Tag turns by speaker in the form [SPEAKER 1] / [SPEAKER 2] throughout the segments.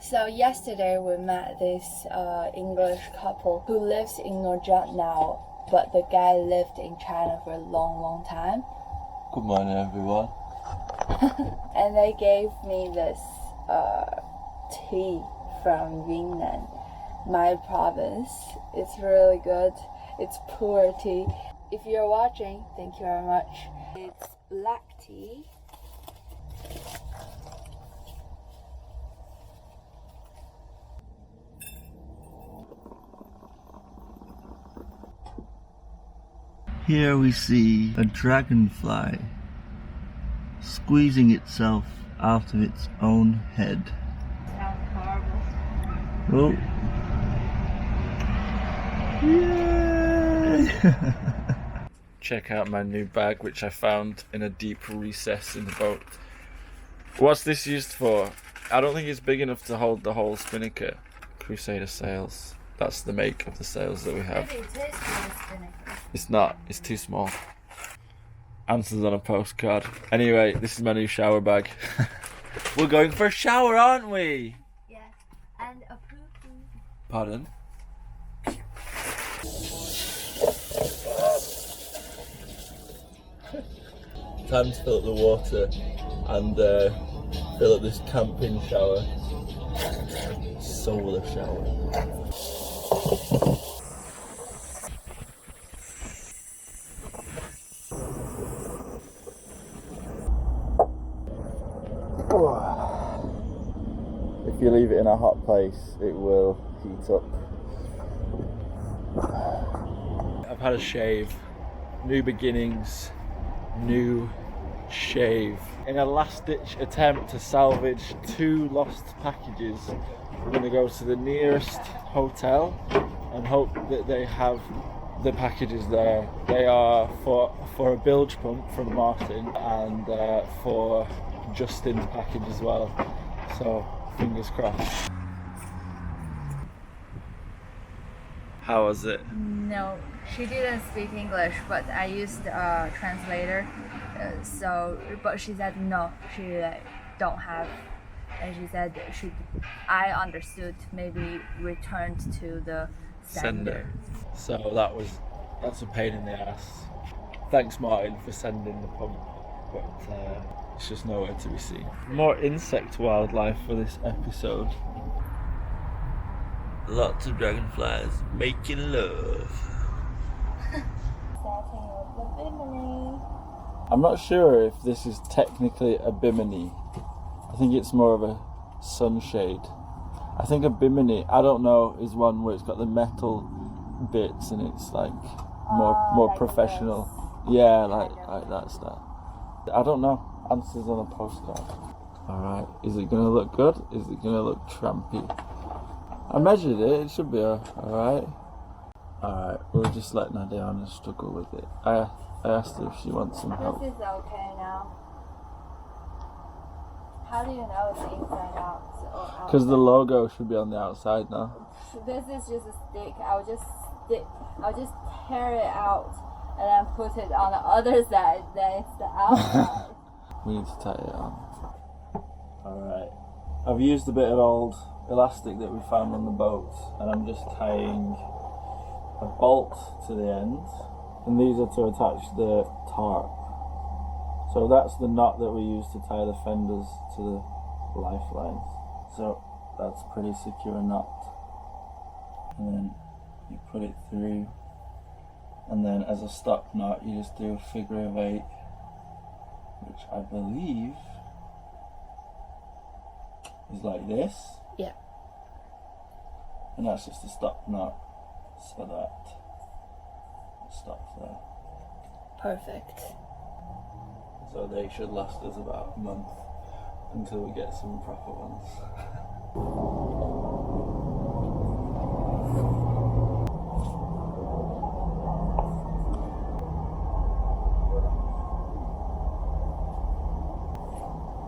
[SPEAKER 1] So yesterday we met this English couple who lives in Norjat now, but the guy lived in China for a long time.
[SPEAKER 2] Good morning, everyone.
[SPEAKER 1] And they gave me this tea from Yunnan, my province. It's really good. It's pu'er tea. If you're watching, thank you very much. It's black tea.
[SPEAKER 2] Here we see a dragonfly squeezing itself out of its own head.
[SPEAKER 1] Sounds horrible.
[SPEAKER 2] Oh. Yay! Check out my new bag, which I found in a deep recess in the boat. What's this used for? I don't think it's big enough to hold the whole spinnaker. Crusader sails. That's the make of the sails that we have.
[SPEAKER 1] Maybe it is for the spinnaker.
[SPEAKER 2] It's not, it's too small. Answers on a postcard. Anyway, this is my new shower bag. We're going for a shower, aren't we?
[SPEAKER 1] Yeah, and a poo-poo.
[SPEAKER 2] Pardon? Time to fill up the water and fill up this camping shower. Solar shower. If you leave it in a hot place, it will heat up. I've had a shave. New beginnings, new shave. In a last-ditch attempt to salvage 2 lost packages, we're going to go to the nearest hotel and hope that they have the packages there. They are for a bilge pump from Martin and for Justin's package as well. So fingers crossed. How was it?
[SPEAKER 1] No, she didn't speak English, but I used a translator. But she said no, she don't have. And she said I understood, maybe returned to the sender.
[SPEAKER 2] So that's a pain in the ass. Thanks Martin for sending the pump, but it's just nowhere to be seen. More insect wildlife for this episode. Lots of dragonflies making love. I'm not sure if this is technically a bimini. I think it's more of a sunshade. I think a bimini, I don't know, is one where it's got the metal bits and it's like more
[SPEAKER 1] like
[SPEAKER 2] professional. Yeah, like that stuff. I don't know. Answers on a postcard. Alright, is it gonna look good? Is it gonna look trampy? I measured it should be alright. Alright, we'll just let Nadiana struggle with it. I asked her if she wants some help.
[SPEAKER 1] This is okay now. How do you know it's inside out?
[SPEAKER 2] Because the logo should be on the outside now.
[SPEAKER 1] This is just a stick. I'll just tear it out and then put it on the other side. Then it's the outside.
[SPEAKER 2] We need to tie it on. Alright. I've used a bit of old elastic that we found on the boat and I'm just tying a bolt to the end, and these are to attach the tarp. So that's the knot that we use to tie the fenders to the lifelines. So that's a pretty secure knot. And then you put it through, and then as a stop knot you just do a figure of 8, which I believe is like this.
[SPEAKER 1] Yeah.
[SPEAKER 2] And that's just a stop knot, so that it stops there.
[SPEAKER 1] Perfect.
[SPEAKER 2] So they should last us about a month until we get some proper ones.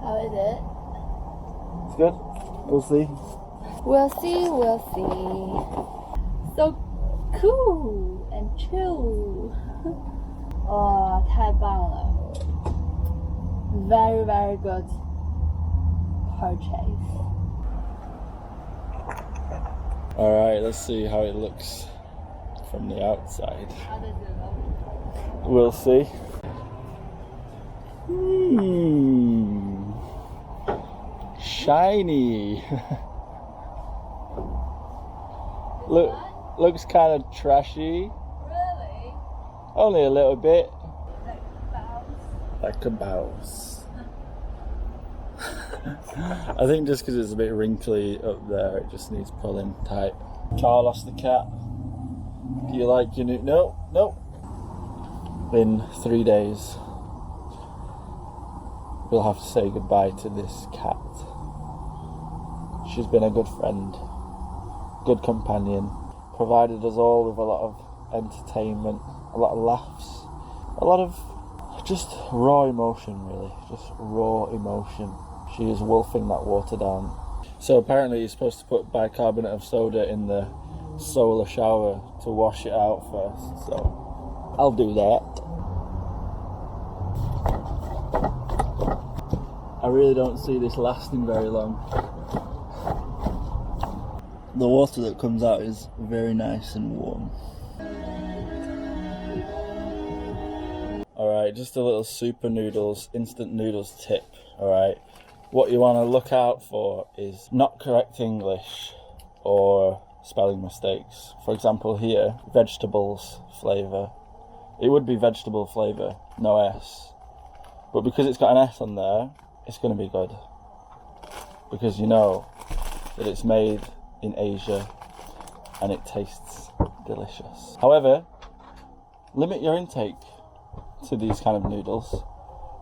[SPEAKER 1] How is it?
[SPEAKER 2] It's good. We'll see.
[SPEAKER 1] We'll see. So cool and chill. 哇，太棒了 ！Very good purchase.
[SPEAKER 2] Alright, let's see how it looks from the outside. We'll see. Shiny. Looks kind of trashy.
[SPEAKER 1] Really?
[SPEAKER 2] Only a little bit.
[SPEAKER 1] Like bounce?
[SPEAKER 2] Like a bounce. I think just because it's a bit wrinkly up there, it just needs pulling tight. Carlos the cat. Do you like your new... No. In 3 days, we'll have to say goodbye to this cat. She's been a good friend, good companion, provided us all with a lot of entertainment, a lot of laughs, a lot of just raw emotion, really, just raw emotion. She is wolfing that water down. So apparently you're supposed to put bicarbonate of soda in the solar shower to wash it out first, so I'll do that. I really don't see this lasting very long. The water that comes out is very nice and warm. Alright, just a little super noodles, instant noodles tip, alright? What you want to look out for is not correct English or spelling mistakes. For example here, vegetables flavour. It would be vegetable flavour, no S. But because it's got an S on there, it's going to be good. Because you know that it's made in Asia and it tastes delicious. However, limit your intake to these kind of noodles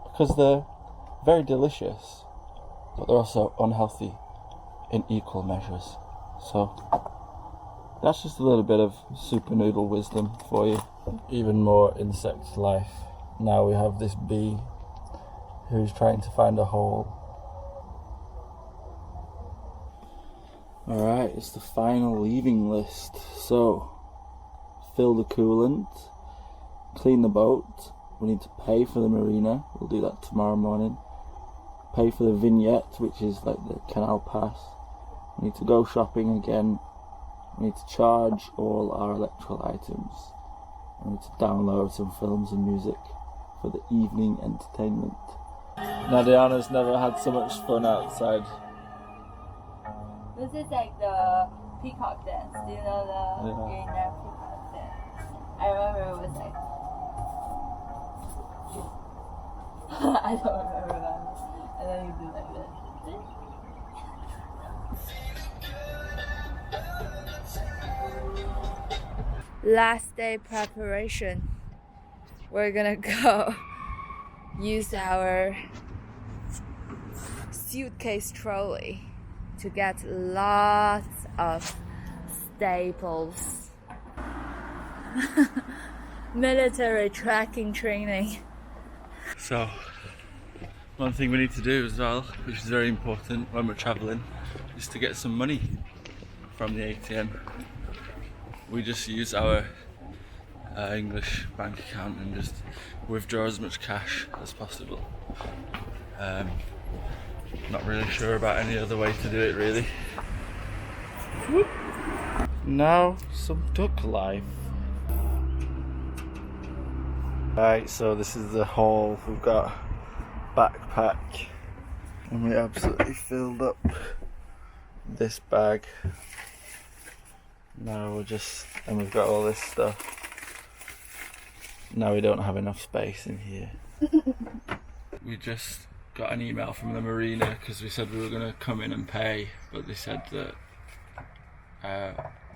[SPEAKER 2] because they're very delicious, but they're also unhealthy in equal measures. So that's just a little bit of super noodle wisdom for you. Even more insect life. Now we have this bee who's trying to find a hole. Alright, it's the final leaving list. So, fill the coolant, clean the boat, we need to pay for the marina, we'll do that tomorrow morning. Pay for the vignette, which is like the canal pass. We need to go shopping again. We need to charge all our electrical items. We need to download some films and music for the evening entertainment. Nadiana's never had so much fun outside.
[SPEAKER 1] This is like the peacock dance. Do you know the green peacock dance? I remember it was like... I don't remember that. And then you do like this. Last day preparation. We're gonna go use our suitcase trolley to get lots of staples. Military tracking training.
[SPEAKER 2] So, one thing we need to do as well, which is very important when we're travelling, is to get some money from the ATM. We just use our English bank account and just withdraw as much cash as possible. Not really sure about any other way to do it really. Whoop. Now some duck life. Right, so this is the haul. We've got backpack and we absolutely filled up this bag. Now and we've got all this stuff. Now we don't have enough space in here. We just got an email from the Marina because we said we were going to come in and pay, but they said that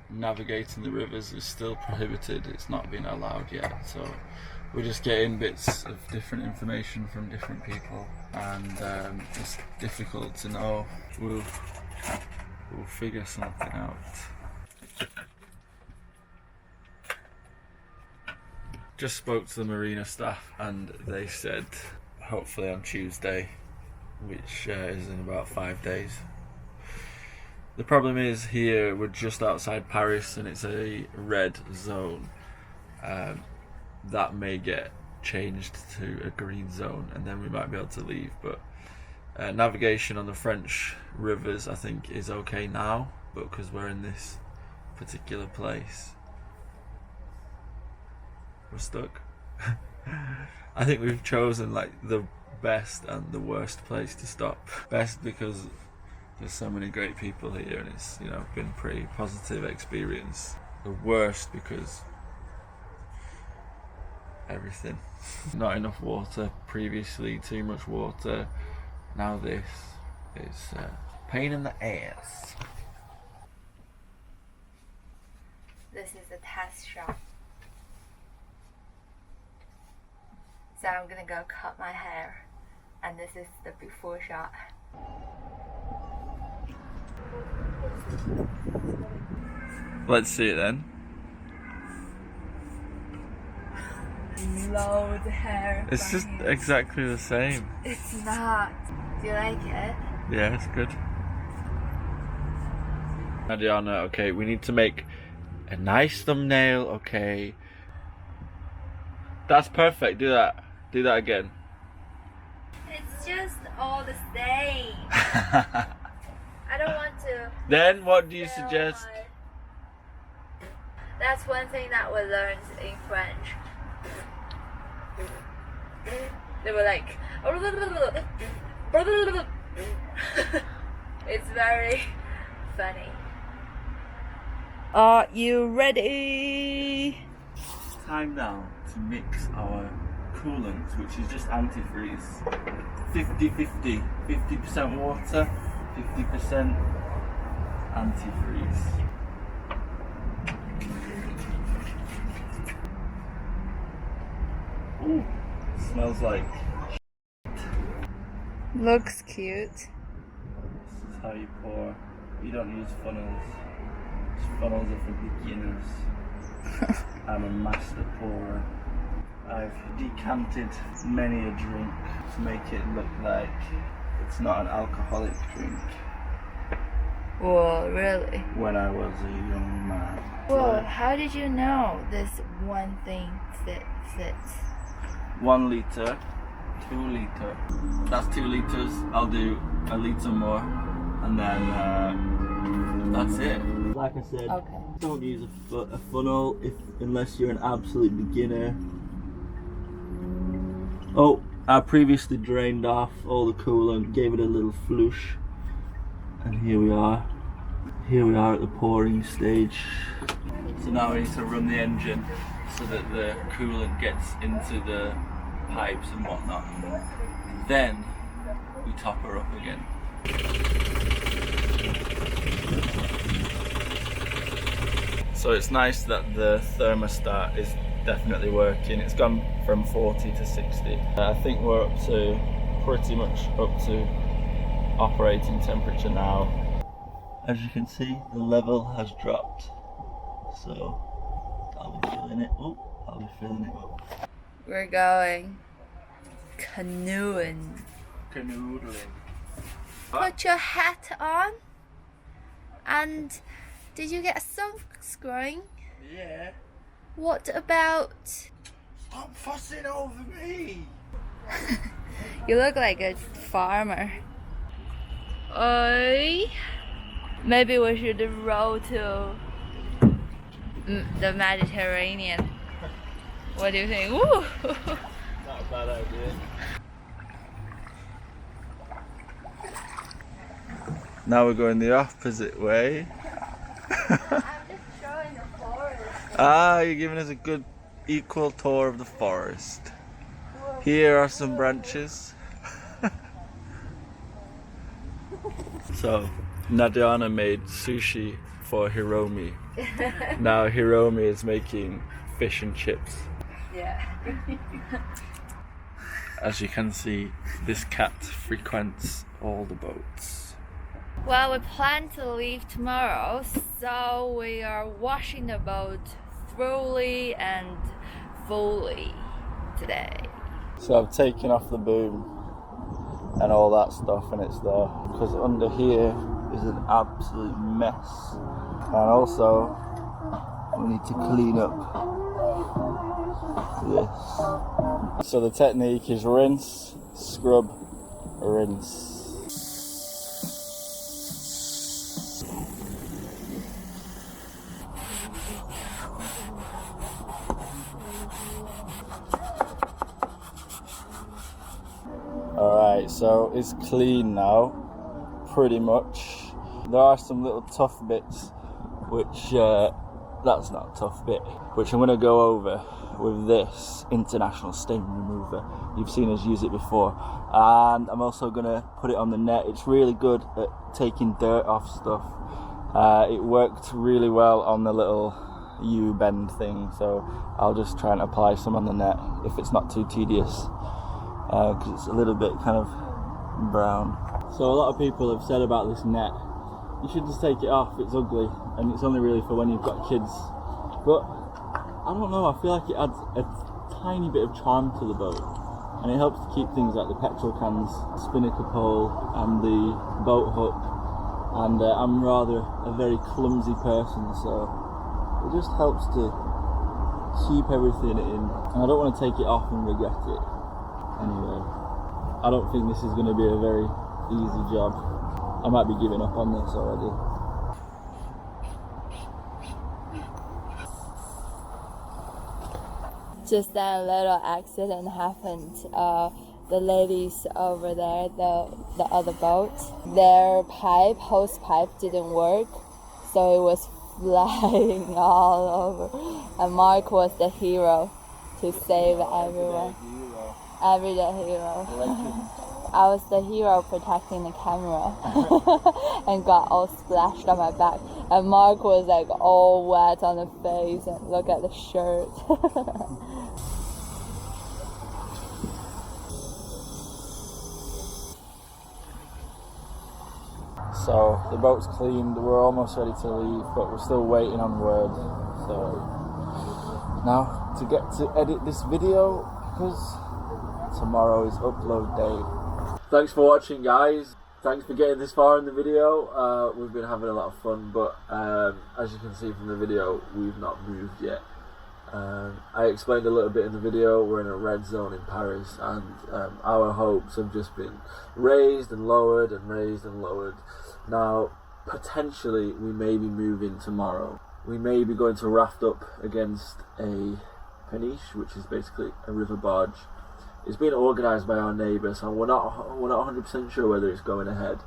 [SPEAKER 2] navigating the rivers is still prohibited. It's not been allowed yet, so we're just getting bits of different information from different people, and it's difficult to know. We'll figure something out. Just spoke to the Marina staff and they said hopefully on Tuesday, which is in about 5 days. The problem is here we're just outside Paris and it's a red zone. That may get changed to a green zone and then we might be able to leave, but navigation on the French rivers I think is okay now, but because we're in this particular place. We're stuck. I think we've chosen like the best and the worst place to stop. Best because there's so many great people here and it's, you know, been a pretty positive experience. The worst because everything. Not enough water previously, too much water. Now this is pain in the ass.
[SPEAKER 1] This is a test shot. So I'm gonna go cut my hair, and this is the before shot.
[SPEAKER 2] Let's see it then.
[SPEAKER 1] Loads of hair.
[SPEAKER 2] It's just exactly the same.
[SPEAKER 1] It's not. Do you like it?
[SPEAKER 2] Yeah, it's good. Diana, okay, we need to make a nice thumbnail, okay. That's perfect, do that. Do that again.
[SPEAKER 1] It's just all the same. I don't want to.
[SPEAKER 2] Then what do you suggest?
[SPEAKER 1] That's one thing that we learned in French. They were like, it's very funny. Are you ready?
[SPEAKER 2] Time now to mix our coolant, which is just antifreeze. 50-50. 50% water, 50% antifreeze. Ooh, smells like.
[SPEAKER 1] Looks cute.
[SPEAKER 2] This is how you pour. You don't use funnels. Funnels are for beginners. I'm a master pourer. I've decanted many a drink to make it look like it's not an alcoholic drink.
[SPEAKER 1] Whoa, really?
[SPEAKER 2] When I was a young man.
[SPEAKER 1] Whoa, how did you know this one thing fits?
[SPEAKER 2] 1 litre, 2 litre. That's 2 litres. I'll do a litre more, and then that's it. Like I said,
[SPEAKER 1] Okay.
[SPEAKER 2] don't use a funnel unless you're an absolute beginner. Oh, I previously drained off all the coolant, gave it a little flush, and here we are. Here we are at the pouring stage. So now we need to run the engine so that the coolant gets into the pipes and whatnot. Then we top her up again. So it's nice that the thermostat is definitely working. It's gone from 40 to 60. I think we're up to pretty much up to operating temperature now. As you can see, the level has dropped. So I'll be filling it up. I'll be filling it up.
[SPEAKER 1] We're going canoeing.
[SPEAKER 2] Canoodling.
[SPEAKER 1] Put your hat on. And did you get sunscreen?
[SPEAKER 2] Yeah.
[SPEAKER 1] What about?
[SPEAKER 2] Stop fussing over me.
[SPEAKER 1] You look like a farmer. Oi. Maybe we should row to the Mediterranean. What do you think? Woo!
[SPEAKER 2] Not a bad idea. Now we're going the opposite way.
[SPEAKER 1] I'm just showing the forest.
[SPEAKER 2] Ah, you're giving us a good equal tour of the forest. Here are some branches. So, Nadiana made sushi for Hiromi. Now Hiromi is making fish and chips.
[SPEAKER 1] Yeah.
[SPEAKER 2] As you can see, this cat frequents all the boats.
[SPEAKER 1] Well, we plan to leave tomorrow, so we are washing the boat thoroughly and fully today.
[SPEAKER 2] So I've taken off the boom and all that stuff, and it's there because under here is an absolute mess. And also we need to clean up this. So the technique is rinse, scrub, rinse. So it's clean now, pretty much. There are some little tough bits, which that's not a tough bit, which I'm going to go over with this international stain remover. You've seen us use it before, and I'm also going to put it on the net. It's really good at taking dirt off stuff. It worked really well on the little U-bend thing, so I'll just try and apply some on the net if it's not too tedious, because it's a little bit kind of brown. So a lot of people have said about this net, you should just take it off, it's ugly, and it's only really for when you've got kids. But I don't know, I feel like it adds a tiny bit of charm to the boat, and it helps to keep things like the petrol cans, spinnaker pole, and the boat hook. And I'm rather a very clumsy person, so it just helps to keep everything in, and I don't want to take it off and regret it. Anyway, I don't think this is going to be a very easy job. I might be giving up on this already.
[SPEAKER 1] Just then a little accident happened. The ladies over there, the other boat, their hose pipe didn't work, so it was flying all over. And Mark was the hero to save everyone. Everyday hero. I was the hero protecting the camera and got all splashed on my back. And Mark was like all wet on the face, and look at the shirt.
[SPEAKER 2] So the boat's cleaned, we're almost ready to leave, but we're still waiting on word. So now to get to edit this video, because tomorrow is upload day. Thanks for watching, guys. Thanks for getting this far in the video. We've been having a lot of fun, but as you can see from the video, we've not moved yet. I explained a little bit in the video, we're in a red zone in Paris, and our hopes have just been raised and lowered and raised and lowered. Now, potentially, we may be moving tomorrow. We may be going to raft up against a peniche, which is basically a river barge. It's been organised by our neighbour, so we're not 100% sure whether it's going ahead,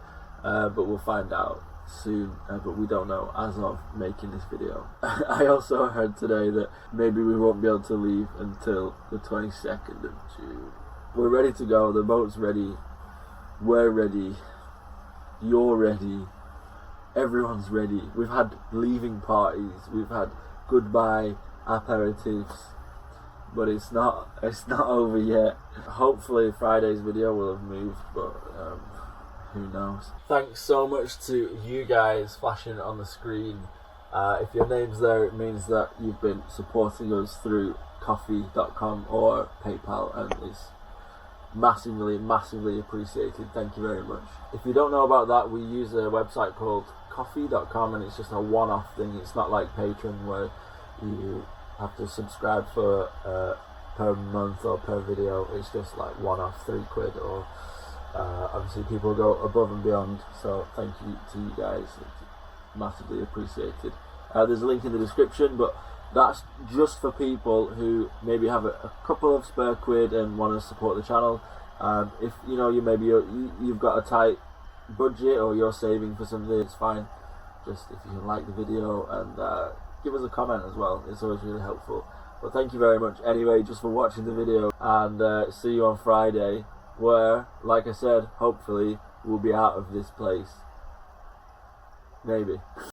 [SPEAKER 2] but we'll find out soon, but we don't know as of making this video. I also heard today that maybe we won't be able to leave until the 22nd of June. We're ready to go, the boat's ready, we're ready, you're ready, everyone's ready. We've had leaving parties, we've had goodbye aperitifs, but it's not over yet. Hopefully Friday's video will have moved, but who knows. Thanks so much to you guys flashing on the screen. If your name's there, it means that you've been supporting us through coffee.com or PayPal, and it's massively appreciated. Thank you very much. If you don't know about that, we use a website called coffee.com, and it's just a one-off thing. It's not like Patreon where you have to subscribe for per month or per video. It's just like one-off, £3 or obviously people go above and beyond, so thank you to you guys, it's massively appreciated. There's a link in the description, but that's just for people who maybe have a couple of spare quid and want to support the channel. If you know you've got a tight budget or you're saving for something, it's fine. Just if you can like the video and give us a comment as well, it's always really helpful. But thank you very much anyway just for watching the video, and see you on Friday, where, like I said, hopefully we'll be out of this place. Maybe.